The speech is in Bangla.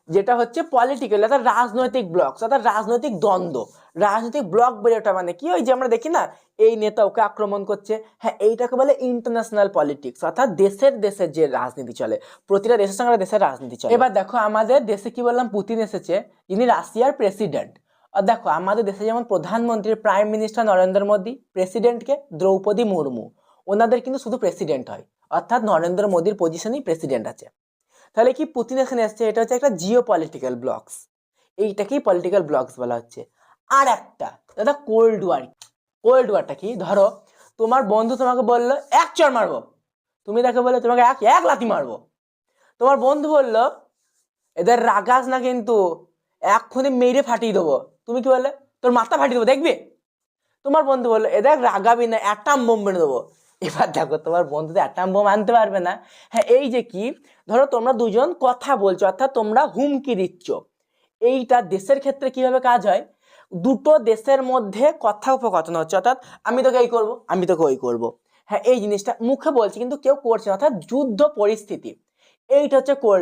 যেটা হচ্ছে পলিটিক্যাল অর্থাৎ রাজনৈতিক ব্লক অর্থাৎ রাজনৈতিক দ্বন্দ্ব। রাজনৈতিক ব্লক বেড়ে ওঠা মানে কি, ওই যে আমরা দেখি না এই নেতা ওকে আক্রমণ করছে, হ্যাঁ এইটাকে বলে ইন্টারন্যাশনাল পলিটিক্স অর্থাৎ দেশের দেশের যে রাজনীতি চলে, প্রতিটা দেশের সঙ্গে দেশের রাজনীতি চলে। এবার দেখো আমাদের দেশে কি বললাম, পুতিন এসেছে, যিনি রাশিয়ার প্রেসিডেন্ট। আর দেখো আমাদের দেশে যেমন প্রধানমন্ত্রী প্রাইম মিনিস্টার নরেন্দ্র মোদী, প্রেসিডেন্টকে দ্রৌপদী মুর্মু, ওনাদের কিন্তু শুধু প্রেসিডেন্ট হয়, অর্থাৎ নরেন্দ্র মোদীর পজিশনেই প্রেসিডেন্ট আছে। তাহলে কি পুতিন এখানে আসছে, এটা হচ্ছে একটা জিও পলিটিক্যাল ব্লকস, এইটাকেই পলিটিক্যাল ব্লকস বলা হচ্ছে। আর একটা দাদা কোল্ড ওয়ার। কোল্ড ওয়ারটা কি, ধরো তোমার বন্ধু তোমাকে বললো এক চড় মারবো, তুমি তাকে বললে তোমাকে এক এক লাথি মারবো। তোমার বন্ধু বললো এদের রাগাস না কিন্তু, এক্ষুনি মেরে ফাটিয়ে দেবো, তুমি কি বললে তোর মাথা ফাটিয়ে দেবো দেখবি। তোমার বন্ধু বললো এদের রাগাবি না, অ্যাটাম বোম মেরে দেবো। এবার দেখো তোমার বন্ধু তো অ্যাটাম বোম আনতে পারবে না। হ্যাঁ এই যে কি, ধরো তোমরা দুজন কথা বলছো অর্থাৎ তোমরা হুমকি দিচ্ছ, এইটা দেশের ক্ষেত্রে কিভাবে কাজ হয়, দুটো দেশের মধ্যে কথোপকথন হচ্ছে, অর্থাৎ আমি তোকে এই করবো আমি তোকে ওই করবো, হ্যাঁ এই জিনিসটা মুখে বলছি কিন্তু কেউ করছে না, অর্থাৎ যুদ্ধ পরিস্থিতি, এইটা হচ্ছে কোল্ড